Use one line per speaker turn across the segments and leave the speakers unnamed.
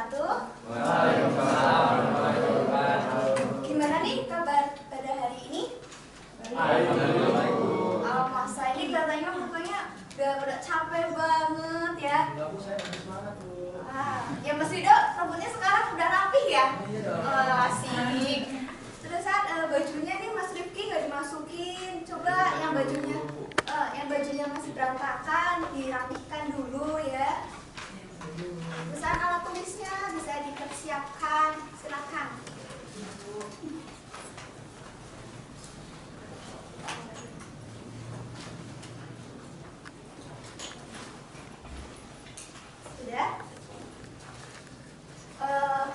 wabarakatuh.
Waalaikumsalam warahmatullahi wabarakatuh.
Gimana nih kabar pada hari ini?
Alhamdulillah.
Masa ini kelihatannya mukanya udah capek banget ya.
Enggak, Bu, saya masih semangat, Bu.
Ya Mas Rido, rambutnya sekarang udah rapih ya?
Iya dong.
Asik. Terus bajunya nih Mas Rifki nggak dimasukin. Coba yang bajunya masih berantakan dirapihkan dulu ya. Terus alat tulisnya bisa dipersiapkan. Silakan. Sudah?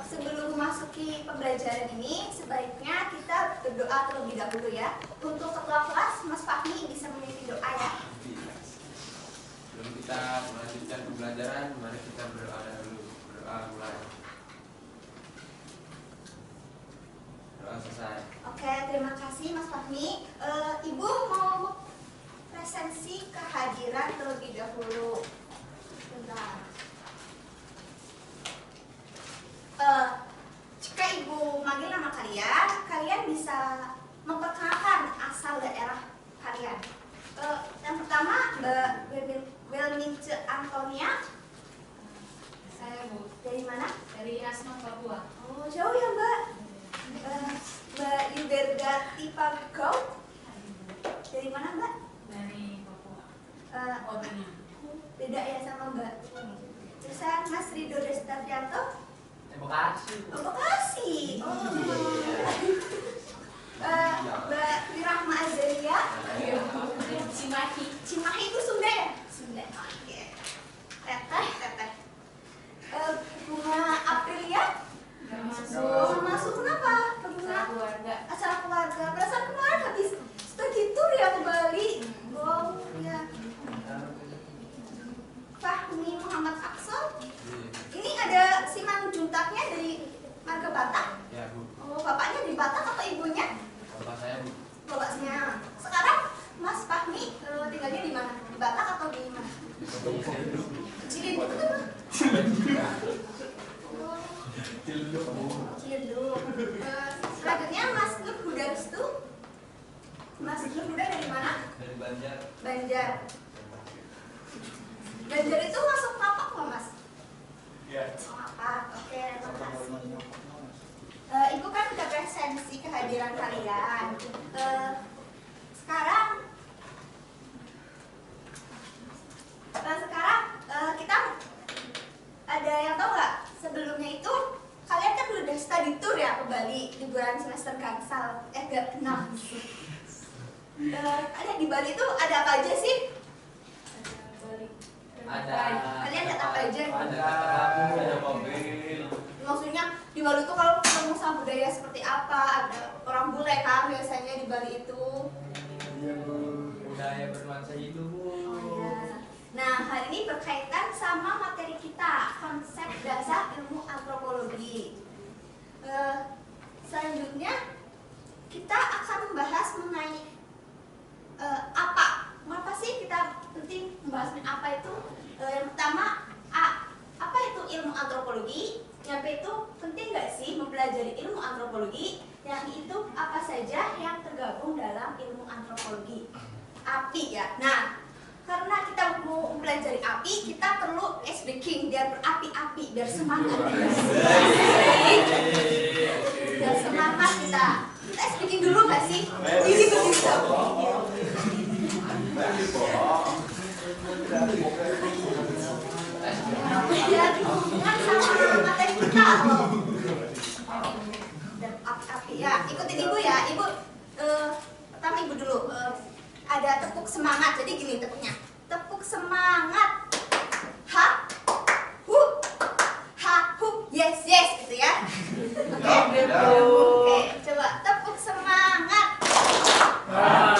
Sebelum memasuki pembelajaran ini, sebaiknya kita berdoa terlebih dahulu ya. Untuk ketua kelas, Mas Fahmi bisa memimpin doa ya.
Sebelum kita melanjutkan pembelajaran, mari kita berdoa dulu. Berdoa mulai. Doa selesai.
Oke, terima kasih Mas Fahmi. Ibu mau presensi kehadiran terlebih dahulu. Bentar. Jika Ibu manggil nama kalian, kalian bisa memperkenalkan asal daerah kalian. Yang pertama, Mbak Wilmince Antonia.
Saya, Bu.
Dari mana?
Dari Asmat, Papua.
Oh, jauh ya Mbak. Mbak Yuberda Tipagau. Dari mana Mbak?
Dari Papua. Kotanya.
Beda ya sama Mbak. Terus Mas Rido Destavianto.
Bekasi.
Oh, Bekasi. Oh. Mbak Wirahma Azalia.
Cimahi.
Cimahi itu Sunda ya? Sunda. Oke. Teteh. Bunga Aprilia.
Gak
Oh, masuk kenapa?
Acara keluarga.
Acara keluarga. Perasaan kemarin habis studi tour ya ke Bali. Oh, ya. Fahmi Muhammad Aksol. Ini ada siman juntaknya dari marga Batak.
Ya, Bu.
Oh, bapaknya di Batak atau ibunya?
Bapak saya, Bu.
Bapaknya. Sekarang Mas Fahmi tinggalnya di mana? Di Batak atau di mana? Cilinduk itu kan? Cilinduk. Selanjutnya Mas Nur Huda Restu. Mas Nur Huda dari mana?
Dari Banjar.
Banjar. Banjar itu masuk Papak nggak Mas?
Iya.
Papak. Oke, terima kasih. Ibu kan udah presensi kehadiran kalian. Sekarang kita ada yang tahu nggak? Sebelumnya itu kalian kan udah study tour ya ke Bali liburan semester gansal genap. Ada di Bali itu ada apa aja sih?
Ada.
Kalian lihat apa aja?
Ada kapal, ada mobil.
Maksudnya di Bali itu kalau ketemu sama budaya seperti apa? Ada orang bule kan biasanya di Bali itu.
Budaya bernuansa hidup, Bu.
Oh ya. Nah, hari ini berkaitan sama materi kita, konsep dasar ilmu antropologi. Selanjutnya kita akan membahas mengenai apa sih kita penting membahas apa itu. Yang pertama, apa itu ilmu antropologi? Yang B itu penting nggak sih mempelajari ilmu antropologi? Yang itu apa saja yang tergabung dalam ilmu antropologi? Api ya. Nah, karena kita mau mempelajari api, kita perlu ice breaking biar berapi-api, biar semangat. Biar semangat kita. Kita ice breaking dulu nggak sih? Ini berdiri. Biar hubungan sama materi kita loh. Dan api-api ya. Ikutin ibu ya. Ibu pertama ibu dulu. Ada tepuk semangat. Jadi gini tepuknya. Tepuk semangat. Ha, hu, ha, hu, yes, gitu ya. Oke, coba tepuk semangat.
Ha,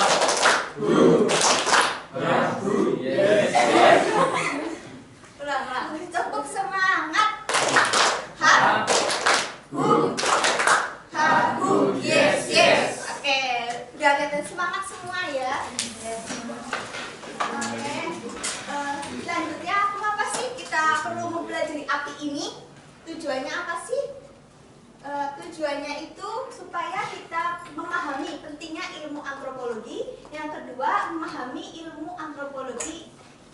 hu, yes.
Ulang. Tepuk semangat. Ha, hu, yes. Oke, udah kelihatan semangat semua ya. Oke, selanjutnya apa sih kita perlu mempelajari api ini? Tujuannya apa sih? Tujuannya itu supaya kita memahami pentingnya ilmu antropologi. Yang kedua, memahami ilmu antropologi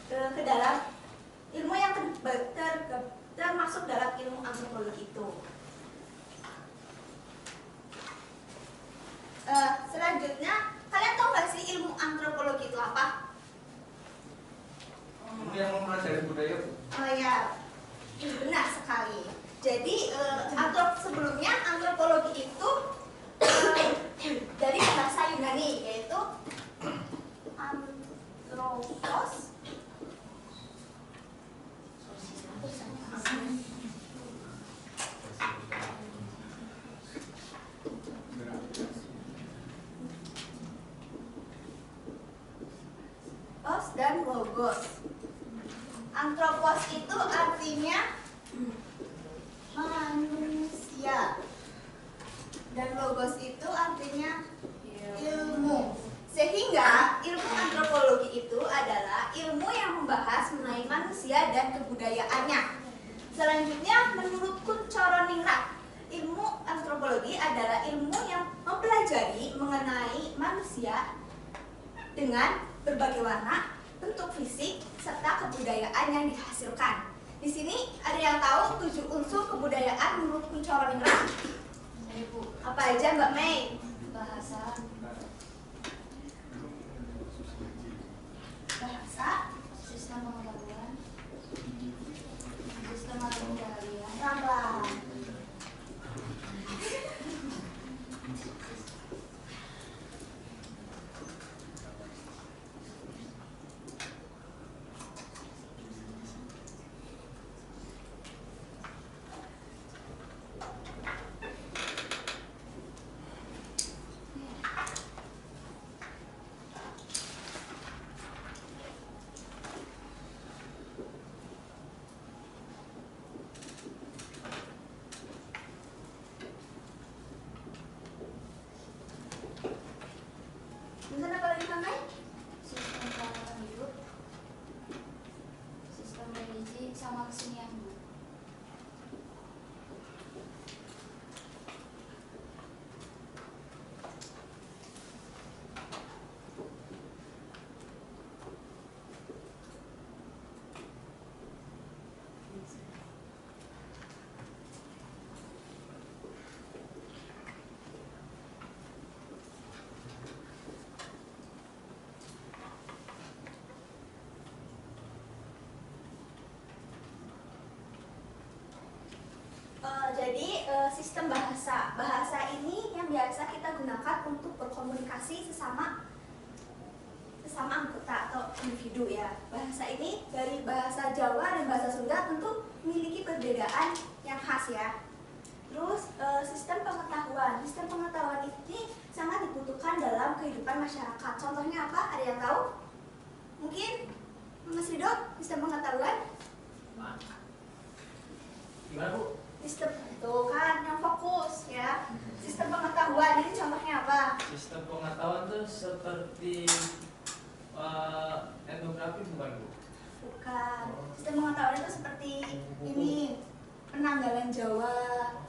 ke dalam ilmu yang termasuk dalam ilmu antropologi itu. Selanjutnya, kalian tahu nggak sih ilmu antropologi itu apa?
Ini yang mempelajari budaya, Bu.
Oh ya, benar sekali. Jadi sebelumnya antropologi itu dari bahasa Yunani, yaitu anthropos. Dan logos. Anthropos itu artinya manusia, dan logos itu artinya ilmu. Sehingga ilmu antropologi itu adalah ilmu yang membahas mengenai manusia dan kebudayaannya. Selanjutnya, menurut Kunchoro-Ningrat, ilmu antropologi adalah ilmu yang mempelajari mengenai manusia dengan berbagai warna, bentuk fisik, serta kebudayaan yang dihasilkan. Di sini ada yang tahu 7 unsur kebudayaan menurut Kunchoro-Ningrat? Apa aja, Mbak Mei? Bahasa,
Sistem pengetahuan, sistem mata pencaharian,
pelan-pelan. Bisa apa lagi, Mbak Mei?
sistem pola hidup, sistem religi, sama kesenian, Bu.
Jadi sistem bahasa ini yang biasa kita gunakan untuk berkomunikasi sesama anggota atau individu ya. Bahasa ini dari bahasa Jawa dan bahasa Sunda tentu memiliki perbedaan yang khas ya. Terus sistem pengetahuan ini sangat dibutuhkan dalam kehidupan masyarakat. Contohnya apa? Ada yang tahu? Mungkin Mas Rido, sistem pengetahuan?
Gimana, Bu?
Sistem itu kan yang fokus ya. Sistem pengetahuan ini contohnya apa?
Sistem pengetahuan itu seperti etnografi bukan, Bu?
Bukan. Sistem pengetahuan itu seperti ini, penanggalan Jawa,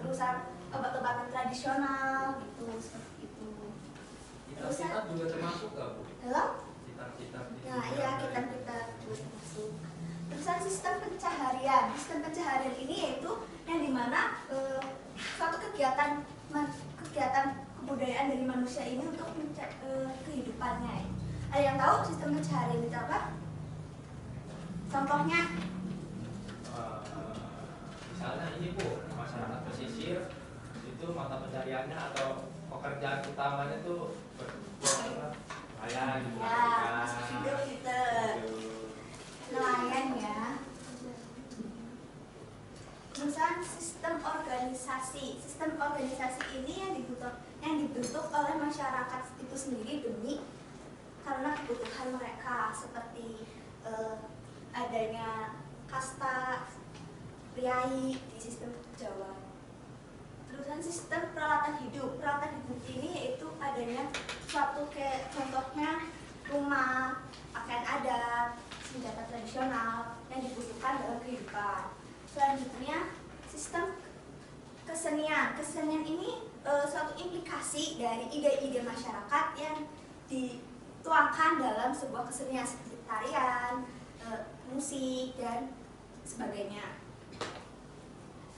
terusan obat-obatan tradisional gitu, seperti itu.
Kitab-kitab juga termasuk nggak, Bu?
Dalam?
Kitab-kitab.
Nah iya, kitab-kitab juga termasuk. Terusan sistem pencaharian. Sistem pencaharian ini yaitu yang dimana suatu kegiatan kebudayaan dari manusia ini untuk kehidupannya. Ada yang tahu sistem pencaharian itu apa? Contohnya?
Misalnya ini, Bu, masyarakat pesisir itu mata pencariannya atau pekerjaan utamanya itu berbuat nelayan gitu.
Ya, masuk hidup gitu. Nelayan ya. Terusan sistem organisasi. Sistem organisasi ini yang dibentuk oleh masyarakat itu sendiri karena kebutuhan mereka, seperti adanya kasta priai di sistem Jawa. Terusan sistem peralatan hidup. Peralatan hidup ini yaitu adanya suatu kayak contohnya rumah, pakaian adat, senjata tradisional yang dibutuhkan dalam kehidupan. Selanjutnya, sistem kesenian ini suatu implikasi dari ide-ide masyarakat yang dituangkan dalam sebuah kesenian seperti tarian, musik, dan sebagainya.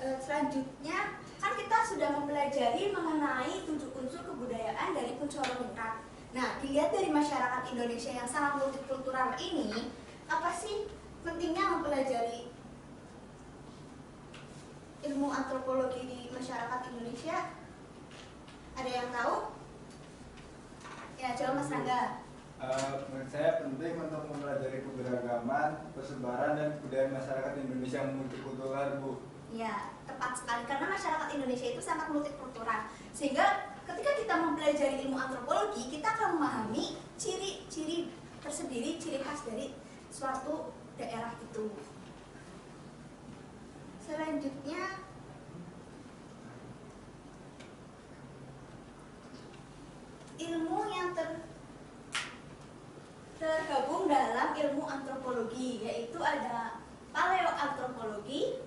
Selanjutnya, kan kita sudah mempelajari mengenai 7 unsur kebudayaan dari Kunchoro Ningrat. Nah, dilihat dari masyarakat Indonesia yang sangat multikultural ini, apa sih pentingnya mempelajari ilmu antropologi di masyarakat Indonesia? Ada yang tahu? Ya, coba Mas Rangga.
Menurut saya penting untuk mempelajari keberagaman, persebaran, dan kebudayaan masyarakat Indonesia yang multikultural, Bu.
Ya, tepat sekali. Karena masyarakat Indonesia itu sangat multikultural. Sehingga ketika kita mempelajari ilmu antropologi, kita akan memahami ciri-ciri tersendiri, ciri khas dari suatu daerah itu. Selanjutnya, ilmu yang tergabung dalam ilmu antropologi, yaitu ada paleoantropologi,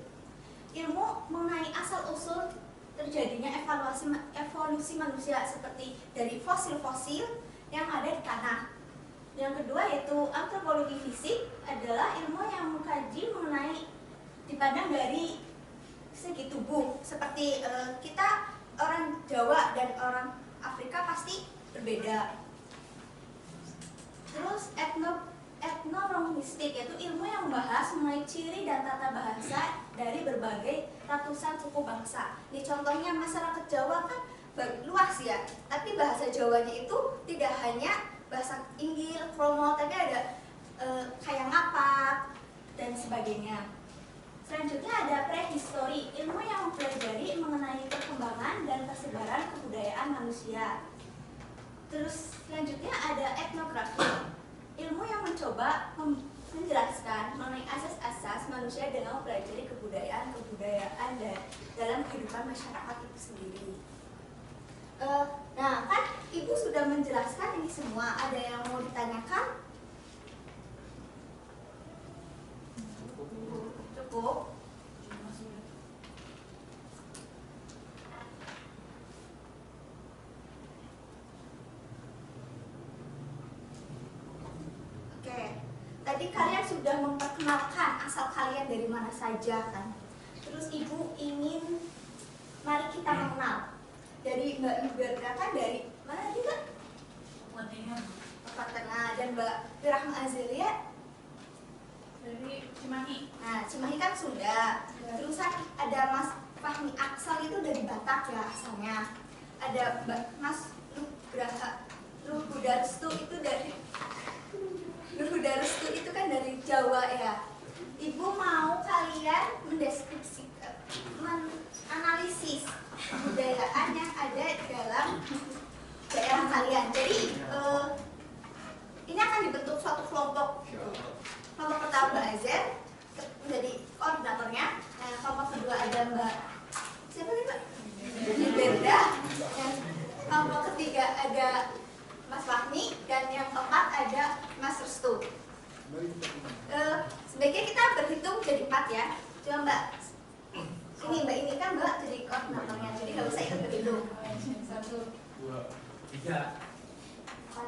ilmu mengenai asal-usul terjadinya evolusi manusia seperti dari fosil-fosil yang ada di tanah. Yang kedua yaitu antropologi fisik, adalah ilmu yang mengkaji mengenai dipandang dari segi tubuh. Seperti kita orang Jawa dan orang Afrika pasti berbeda. Terus etnologistik, yaitu ilmu yang membahas mengenai ciri dan tata bahasa dari berbagai ratusan suku bangsa. Ini contohnya masyarakat Jawa kan luas ya, tapi bahasa Jawanya itu tidak hanya bahasa Inggil, Kromo, tapi ada kayak ngapak dan sebagainya. Selanjutnya ada prehistori, ilmu yang mempelajari mengenai perkembangan dan persebaran kebudayaan manusia. Terus selanjutnya ada etnografi, ilmu yang mencoba menjelaskan mengenai asas-asas manusia dalam mempelajari kebudayaan dalam kehidupan masyarakat itu sendiri. Nah, kan Ibu sudah menjelaskan ini semua. Ada yang mau ditanyakan? Cukup? Oke, tadi kalian sudah memperkenalkan asal kalian dari mana saja kan? Terus Ibu ingin, mari kita mengenal. Dari Mbak Iberda kan dari mana juga? Papua Tengah. Dan Mbak Rahma Azelia
dari Cimahi.
Nah, Cimahi kan sudah. Terus ada Mas Fahmi Aksal itu dari Batak ya asalnya. Ada Mas Nurhudarstu itu dari Nurhudarstu itu kan dari Jawa ya. Ibu mau kalian mendeskripsikan, menganalisis kebudayaan yang ada dalam daerah kalian. Jadi ini akan dibentuk suatu kelompok. Kelompok pertama Mbak Azer menjadi koordinatornya. Kelompok kedua ada Mbak siapa nih Mbak? Berda. Dan kelompok ketiga ada Mas Fahmi, dan yang keempat ada Mas Restu. Sebaiknya kita berhitung jadi 4 ya. Coba Mbak, ini Mbak ini kan Mbak jadi koordinatornya, jadi nggak usah ikut berhitung.
1,
2, 3.
4,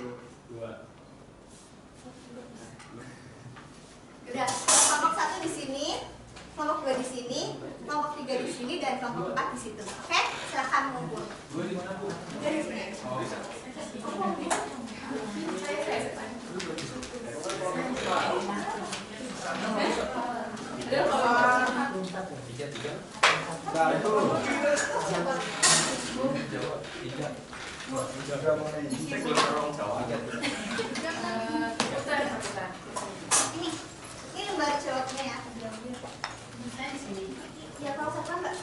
2.
Udah, kelompok 1 di sini, kelompok 2 di sini, kelompok 3 di sini, dan kelompok 4 di situ. Oke, silakan mengumpul.
Gue di mana, Bu?
Dari sini.
Tiga.
Satu.
Jawa. 3.
Sudah mulai.
Ini Mbak jawabnya ya.
saya di sini.
Ya, kalau satu Mbak.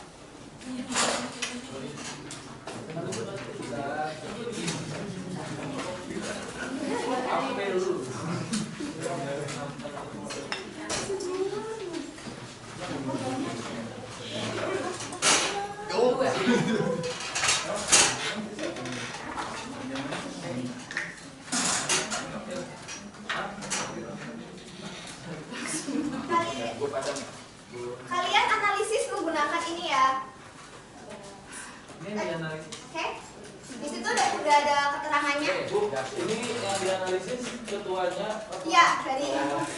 kadang
Kalian analisis menggunakan ini ya.
Ini yang dianalisis.
Oke? Di situ udah ada keterangannya.
Bu, ini yang dianalisis ketuanya.
Iya, dari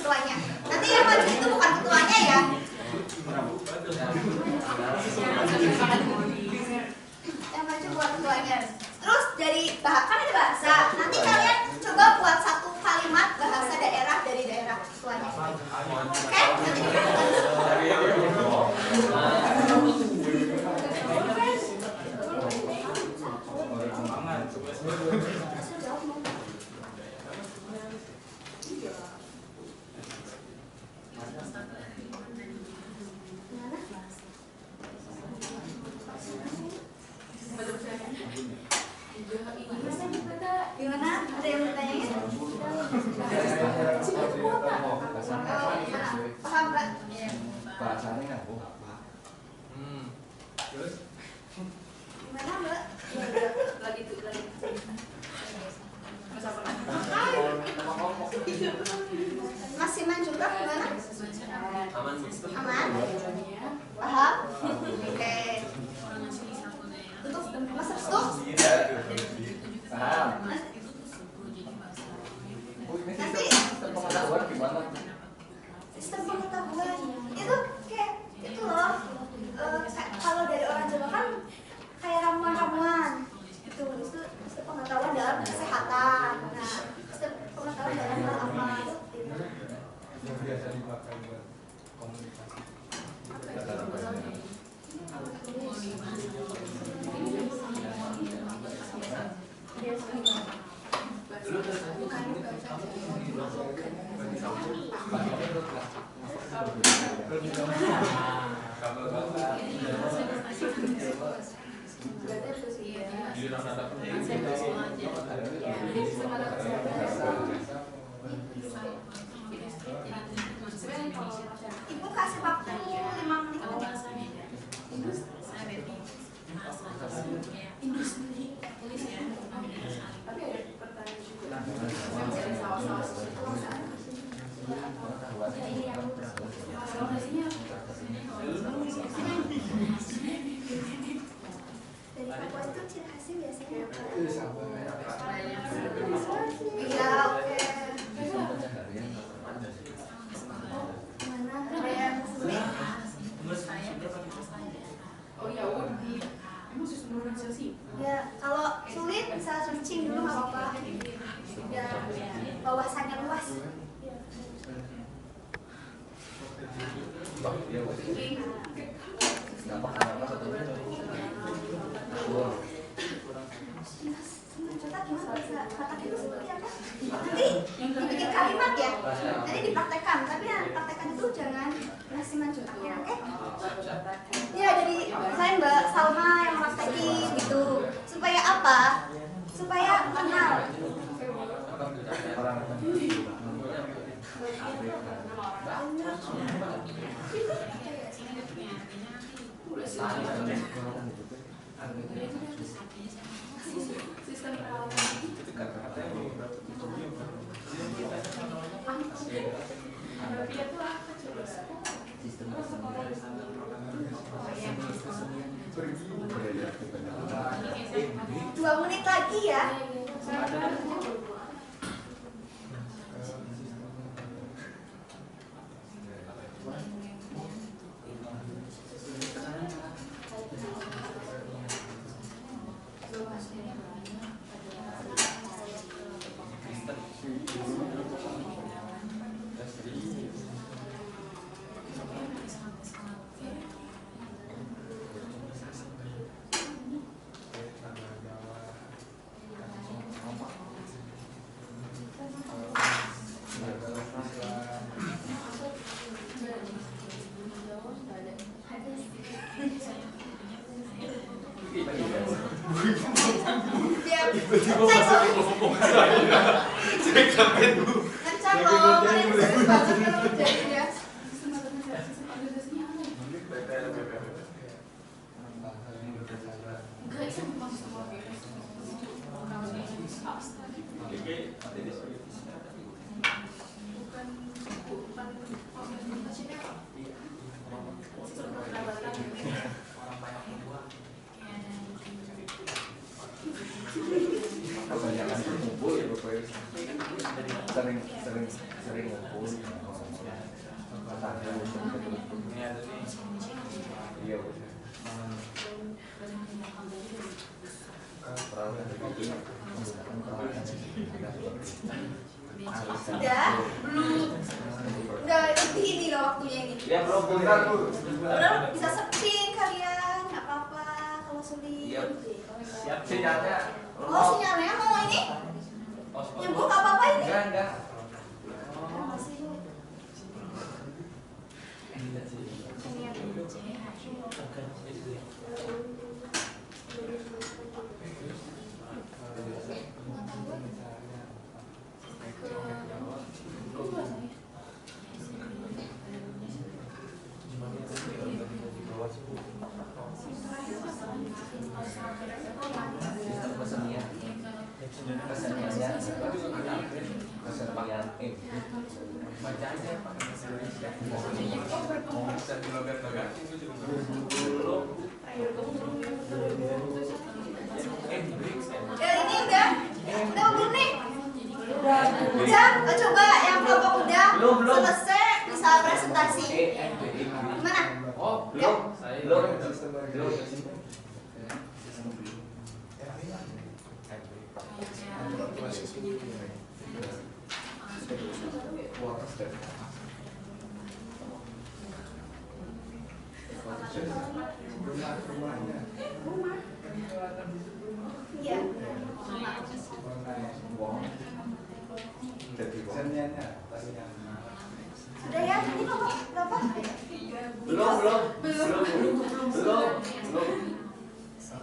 ketuanya. Nanti yang maju itu bukan ketuanya ya. Yang maju bukan ketuanya. Terus dari bahkan ada bahasa. Nanti kalian coba buat satu kalimat bahasa daerah dari daerah ketuanya. Oke? Nanti kita gimana? Ada yang bertanya? Paham nggak?
Bahasanya nggak bu.
Terus
Gimana Mbak?
Lagi tuh lagi. Masa pernah?
Masih juga gimana?
aman.
Aman? Paham? Oke. Tutup Mas Restu?
Paham. Bu, ini sistem pengetahuan gimana?
Sistem pengetahuan itu kayak itu loh. Kalau dari orang Jawa kan kayak ramuan-ramuan itu sistem pengetahuan dalam kesehatan. Nah, sistem pengetahuan dalam hal apa itu?
Yang biasa dipakai buat komunikasi.
Ibu kasih waktu 5 menit.
Tapi ada pertanyaan juga. Ada saus-saus
Dari Papua itu ciri khasnya biasanya apa?
Iya,
Iya, oke. Mana? Ada yang sulit?
Oh ya udah. Emang sistem organisasi?
Ya, kalau sulit bisa searching dulu nggak apa-apa. Ya, wawasannya luas. Contoh gimana bisa kata itu seperti apa? Nanti dibikin kalimat ya. Nanti dipraktekkan. Tapi yang praktekkan itu jangan ngasih manjutannya, oke? Ya, jadi saya Mbak Salma yang praktekin gitu. Supaya apa? Supaya kenal.
Sistem perawatan. Dia tuh apa coba?
Dua menit lagi ya. Kencang loh, kalian serius banget kalau kerjain ya.
sering ngumpul.
Ini ada nih.
Iya benar. Perahu dari itu menggunakan perahu yang
Udah, belum. Udah lebih ini loh waktunya ini.
Ya bro,
Bentar, Bu.
Udah bisa searching kalian, nggak apa-apa kalau sulit.
Iya. Siap sinyalnya.
Oh sinyalnya mau ini? Nyebut nggak apa-apa ini?
Enggak. Baca aja pakai bahasa Indonesia. Bisa dilogat-logat itu juga.
Ini udah belum nih? Udah, coba yang kelompok udah selesai bisa presentasi. Gimana?
Oh,
Yuk.
belum.
Rumahnya.
Iya.
Seniannya, tadinya.
Sudah ya, ini kelompok berapa?
Belum.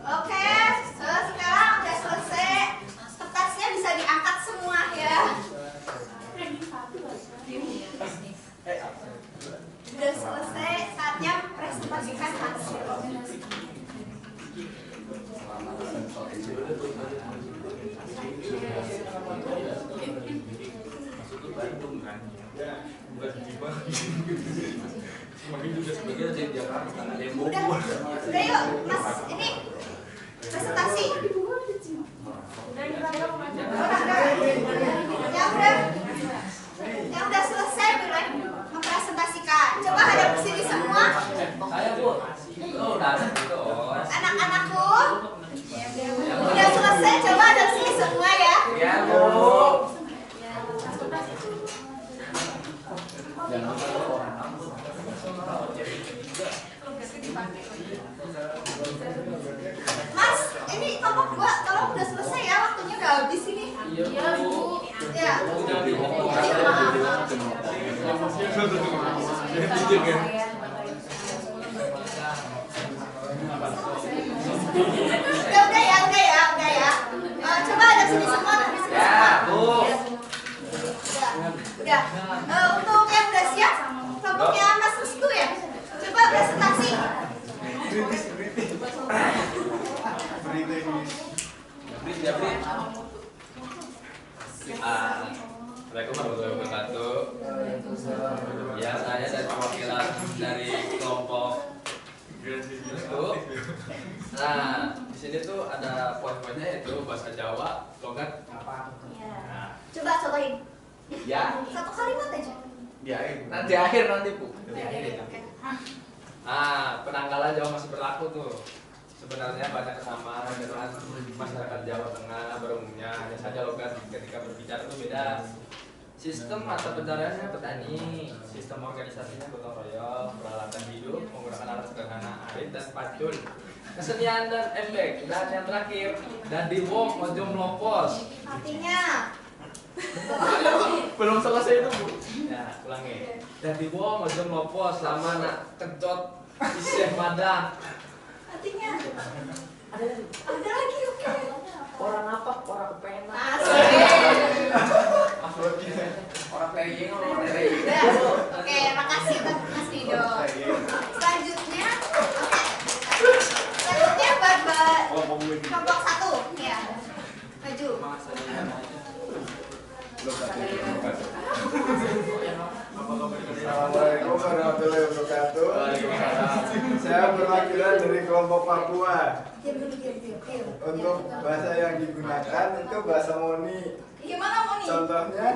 Oke, sekarang udah selesai. Kertasnya bisa diangkat semua ya. Udah selesai, saatnya presentasikan hasil.
Bandung kan. Bukan di Semakin juga sebagian dari Jakarta ada yang
Udah yuk, Mas, ini presentasi. Yang udah selesai belum mempresentasikan. Coba hadap ke sini semua.
Saya Bu. Oh, udah ada gitu.
Anak-anakku, udah selesai. Coba hadap sini semua ya.
Ya, Bu.
Mas, ini kelompok 2, tolong udah selesai ya, waktunya udah habis ini.
Iya, Bu.
Ya. Udah ya. Coba hadap sini semua, habis sini
Ya,
semua.
Bu.
Udah. Untuk yang udah siap, kelompoknya Mas Restu ya. Coba presentasi.
Jabrit.
Assalamualaikum warahmatullahi wabarakatuh. Ya, saya dari perwakilan dari kelompok itu. Nah, di sini tuh ada poin-poinnya yaitu bahasa Jawa, logat. Nah,
Coba contohin.
Ya.
Satu kalimat aja.
Ya, nanti akhir nanti, Bu.
Penanggalan Jawa masih berlaku tuh. Sebenarnya banyak kesamaan dengan masyarakat Jawa Tengah berumumnya, hanya saja logat ketika berbicara itu beda. Sistem mata pencahariannya petani, sistem organisasinya gotong royong, peralatan hidup menggunakan alat sederhana, arit dan pacul, kesenian dan efek, dan yang terakhir dadi wong ojo mlopos.
Artinya
Belum selesai itu, Bu.
Ya, ulangi. Dadi wong ojo mlopos, lama nak kencot isih madah.
Artinya ada lagi oke.
Orang apa? Orang kepenak.
Orang peying, orang peying.
Udah. Oke, makasih Mas Rido. Selanjutnya buat kelompok 1 ya. Maju.
Assalamualaikum warahmatullahi wabarakatuh. Saya perwakilan dari kelompok Papua.
Diam dulu.
Untuk bahasa yang digunakan itu bahasa Moni.
Gimana mau nih?
Contohnya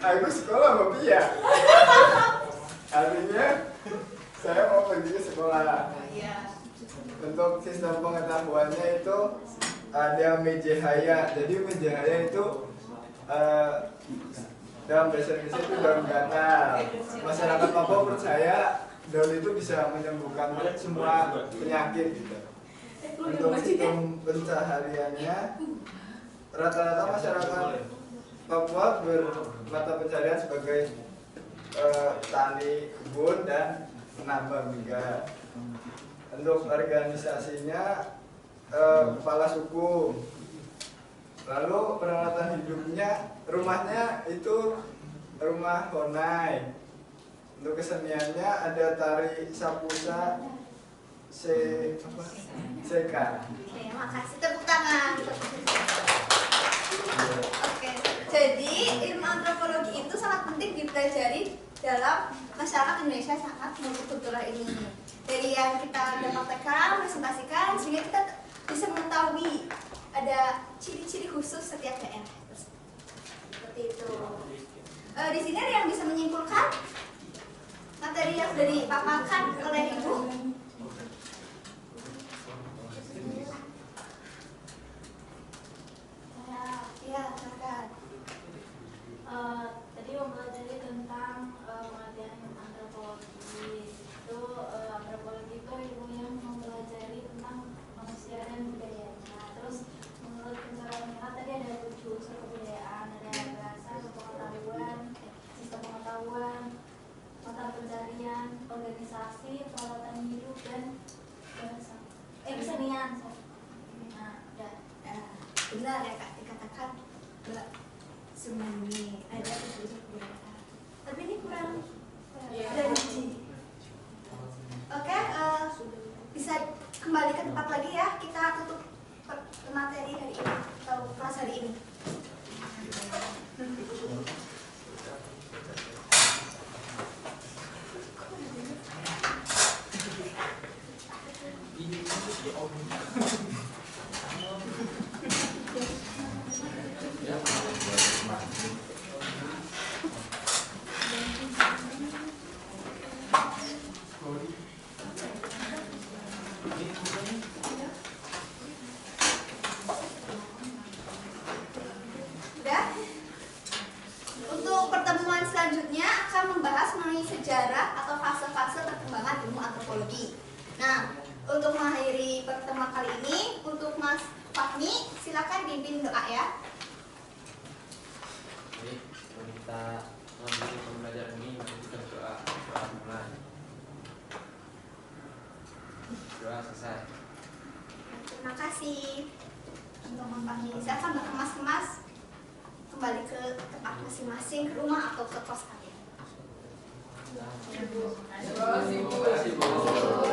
Aku sekolah sama Pia. Artinya saya mau pergi ke sekolah.
Iya.
Untuk sistem pengetahuannya itu ada mejehaya. Jadi mejehaya itu dalam bahasa Indonesia itu daun gatal. Masyarakat Papua percaya daun itu bisa menyembuhkan semua penyakit gitu. Untuk sistem pencahariannya rata-rata masyarakat Papua bermata pencaharian sebagai tani, kebun, dan menambang juga. Untuk organisasinya kepala suku. Lalu peralatan hidupnya, rumahnya itu rumah Honai. Untuk keseniannya ada tari sapusa, seka.
Oke, makasih, tepuk tangan. Oke, jadi ilmu antropologi itu sangat penting dipelajari dalam masyarakat Indonesia sangat multikultural ini. Dari yang kita dapatkan, presentasikan, sehingga kita bisa mengetahui ada ciri-ciri khusus setiap daerah. Seperti itu. Di sini ada yang bisa menyimpulkan materi yang sudah dipaparkan oleh Ibu. Ya, silakan.
Tadi mempelajari tentang pengertian antropologi. Itu antropologi itu ilmu yang mempelajari tentang manusia dan budayanya. Terus menurut pencerahan Mira tadi ada 7 unsur kebudayaan, ada bahasa, pengetahuan, sistem pengetahuan, mata pencarian, organisasi, peralatan hidup, dan bahasa. Kesenian. Nah, udah.
Benar ya Kak, dikatakan Mbak Sumani ada 7 kebudayaan. Tapi ini kurang rinci. Oke, bisa kembali ke tempat lagi ya. Kita tutup materi hari ini atau kelas hari ini. Udah? Untuk pertemuan selanjutnya akan membahas mengenai sejarah atau fase-fase perkembangan ilmu antropologi. Nah, untuk mengakhiri pertemuan kali ini, untuk Mas Fahmi, silakan pimpin doa ya.
Jadi, kalau kita mengambil pembelajaran ini, kita doa mulai. Doa selesai.
Terima kasih untuk Mas Fahmi. Silakan berkemas-kemas kembali ke tempat masing-masing, ke rumah atau ke kos kalian.
Terima kasih, Bu.